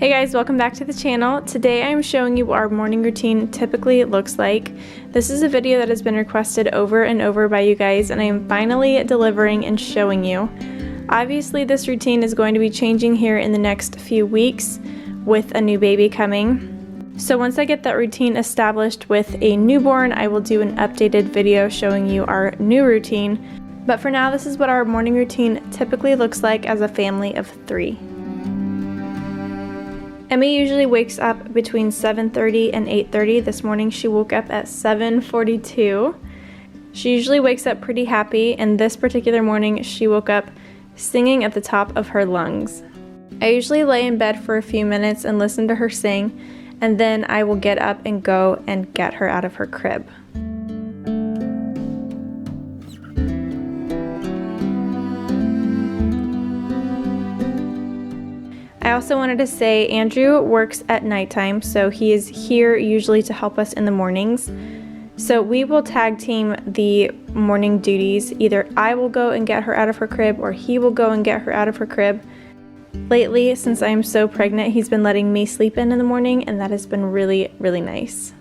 Hey guys, welcome back to the channel. Today I'm showing you what our morning routine typically looks like. This is a video that has been requested over and over by you guys, and I am finally delivering and showing you. Obviously this routine is going to be changing here in the next few weeks with a new baby coming. So once I get that routine established with a newborn, I will do an updated video showing you our new routine. But for now, this is what our morning routine typically looks like as a family of 3. Emmy usually wakes up between 7:30 and 8:30. This morning she woke up at 7:42. She usually wakes up pretty happy, and this particular morning she woke up singing at the top of her lungs. I usually lay in bed for a few minutes and listen to her sing, and then I will get up and go and get her out of her crib. I also wanted to say Andrew works at nighttime, so he is here usually to help us in the mornings. So we will tag team the morning duties. Either I will go and get her out of her crib, or he will go and get her out of her crib. Lately, since I am so pregnant, he's been letting me sleep in the morning, and that has been really, really nice.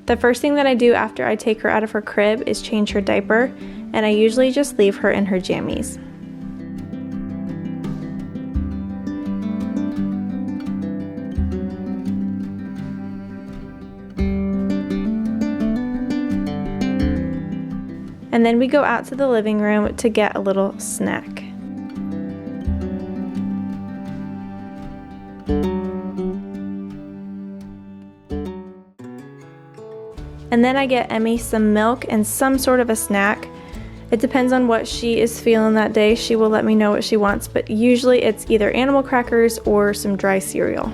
The first thing that I do after I take her out of her crib is change her diaper, and I usually just leave her in her jammies. And then we go out to the living room to get a little snack. And then I get Emmy some milk and some sort of a snack. It depends on what she is feeling that day. She will let me know what she wants, but usually it's either animal crackers or some dry cereal.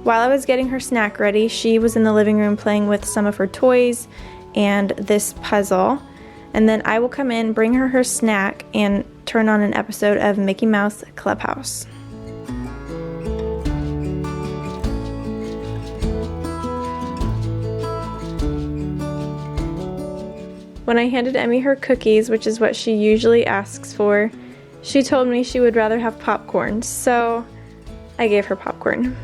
While I was getting her snack ready, she was in the living room playing with some of her toys and this puzzle. And then I will come in, bring her her snack, and turn on an episode of Mickey Mouse Clubhouse. When I handed Emmy her cookies, which is what she usually asks for, she told me she would rather have popcorn, so I gave her popcorn.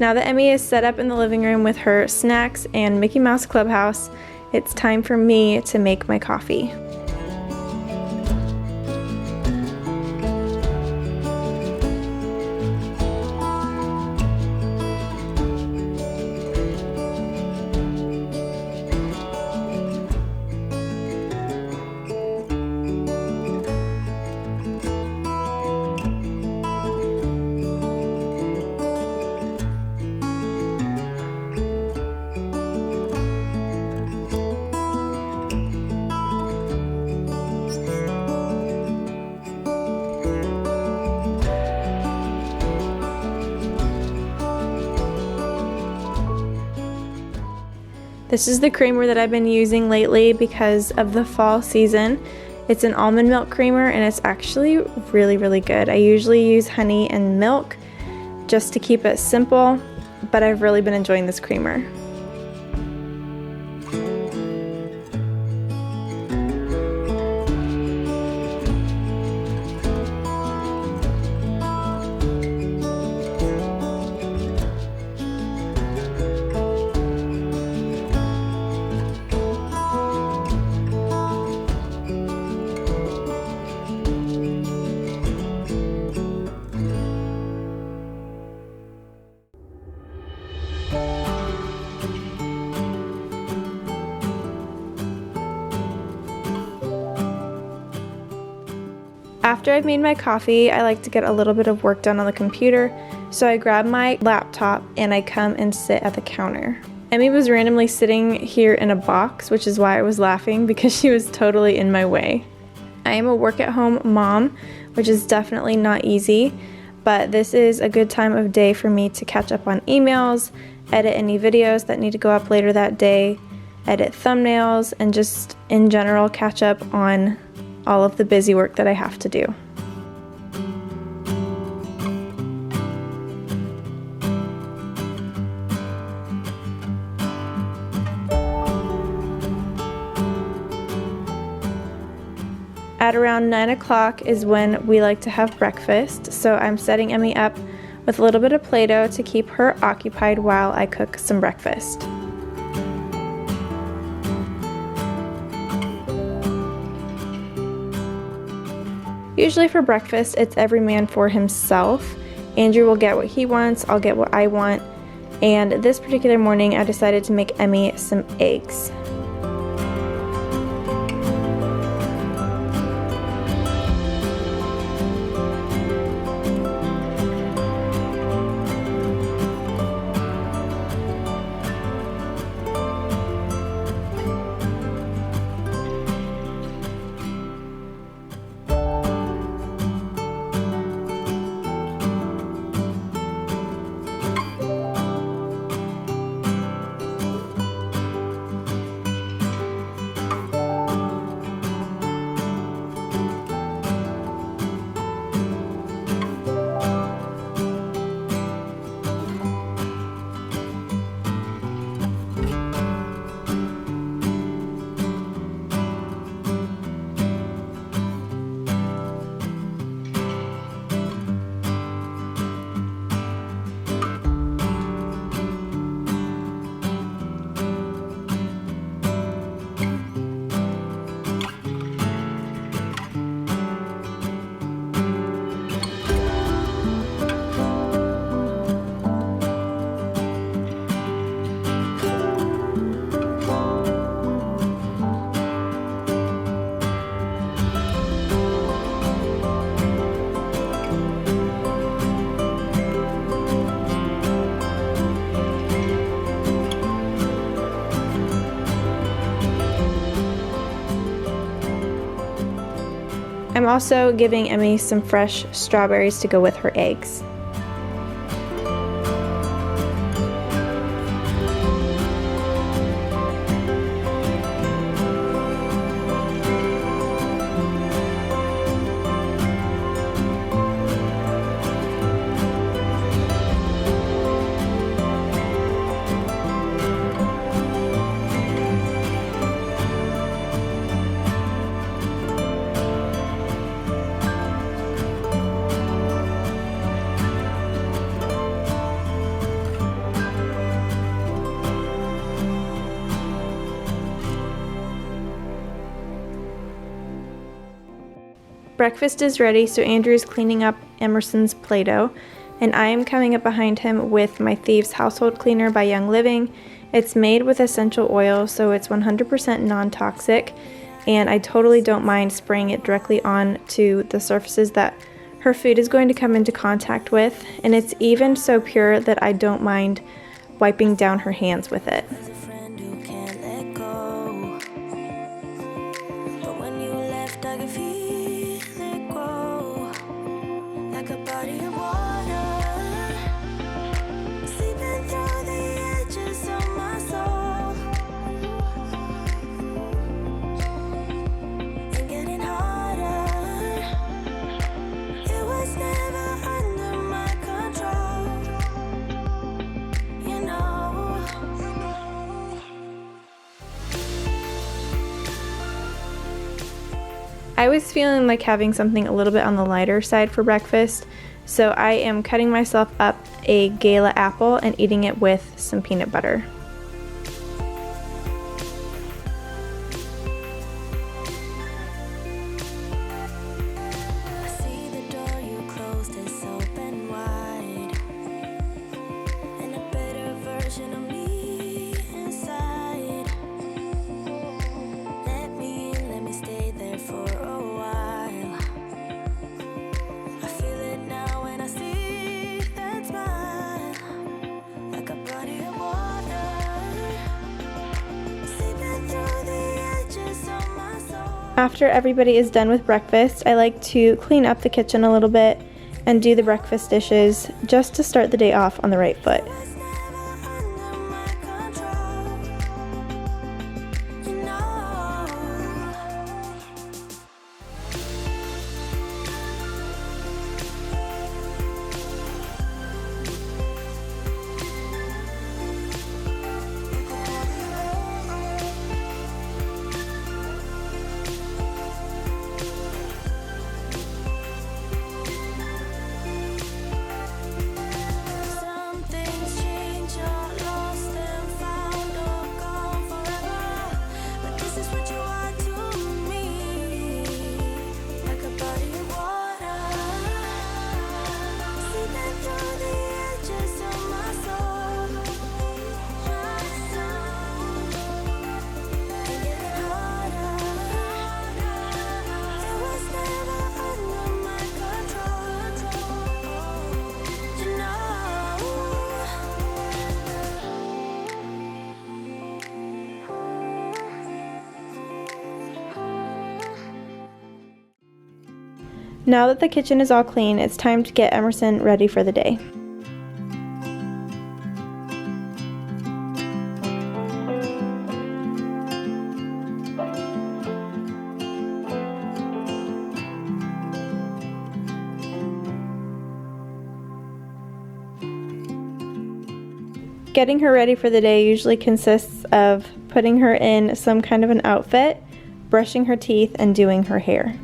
Now that Emmy is set up in the living room with her snacks and Mickey Mouse Clubhouse, it's time for me to make my coffee. This is the creamer that I've been using lately because of the fall season. It's an almond milk creamer, and it's actually really, really good. I usually use honey and milk just to keep it simple, but I've really been enjoying this creamer. After I've made my coffee, I like to get a little bit of work done on the computer, so I grab my laptop and I come and sit at the counter. Emmy was randomly sitting here in a box, which is why I was laughing, because she was totally in my way. I am a work-at-home mom, which is definitely not easy, but this is a good time of day for me to catch up on emails, edit any videos that need to go up later that day, edit thumbnails, and just in general catch up on all of the busy work that I have to do. At around 9 o'clock is when we like to have breakfast, so I'm setting Emmy up with a little bit of Play-Doh to keep her occupied while I cook some breakfast. Usually for breakfast, it's every man for himself. Andrew will get what he wants, I'll get what I want, and this particular morning I decided to make Emmy some eggs. I'm also giving Emmy some fresh strawberries to go with her eggs. Breakfast is ready, so Andrew is cleaning up Emerson's Play-Doh, and I am coming up behind him with my Thieves Household Cleaner by Young Living. It's made with essential oil, so it's 100% non-toxic, and I totally don't mind spraying it directly on to the surfaces that her food is going to come into contact with, and it's even so pure that I don't mind wiping down her hands with it. I was feeling like having something a little bit on the lighter side for breakfast, so I am cutting myself up a Gala apple and eating it with some peanut butter. After everybody is done with breakfast, I like to clean up the kitchen a little bit and do the breakfast dishes just to start the day off on the right foot. Now that the kitchen is all clean, it's time to get Emerson ready for the day. Getting her ready for the day usually consists of putting her in some kind of an outfit, brushing her teeth, and doing her hair.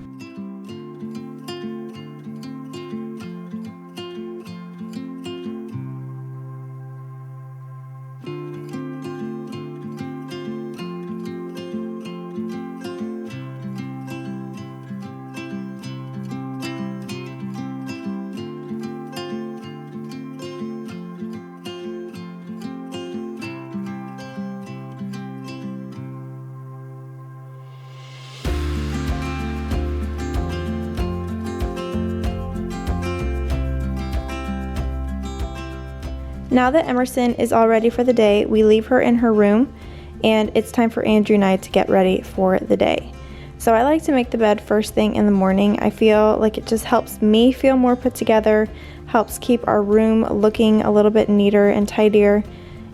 Now that Emerson is all ready for the day, we leave her in her room, and it's time for Andrew and I to get ready for the day. So I like to make the bed first thing in the morning. I feel like it just helps me feel more put together, helps keep our room looking a little bit neater and tidier.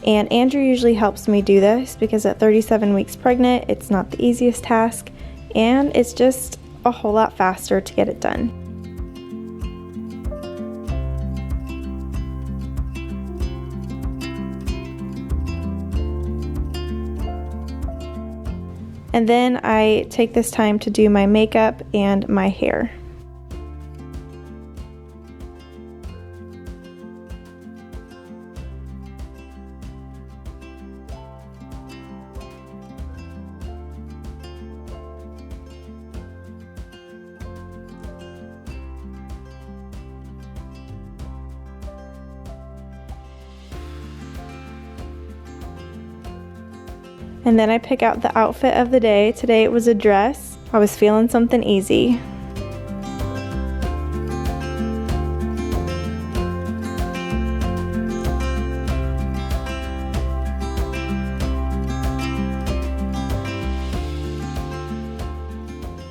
And Andrew usually helps me do this because at 37 weeks pregnant, it's not the easiest task, and it's just a whole lot faster to get it done. And then I take this time to do my makeup and my hair. And then I pick out the outfit of the day. Today it was a dress. I was feeling something easy.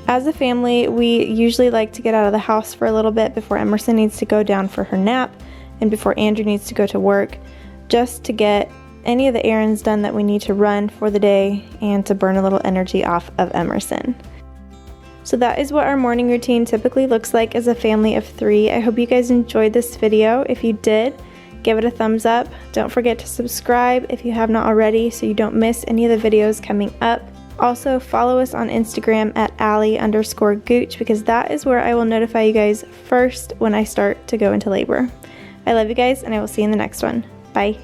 As a family, we usually like to get out of the house for a little bit before Emerson needs to go down for her nap and before Andrew needs to go to work, just to get any of the errands done that we need to run for the day and to burn a little energy off of Emerson. So that is what our morning routine typically looks like as a family of 3. I hope you guys enjoyed this video. If you did, give it a thumbs up. Don't forget to subscribe if you have not already so you don't miss any of the videos coming up. Also follow us on Instagram at alli_gooch because that is where I will notify you guys first when I start to go into labor. I love you guys, and I will see you in the next one. Bye.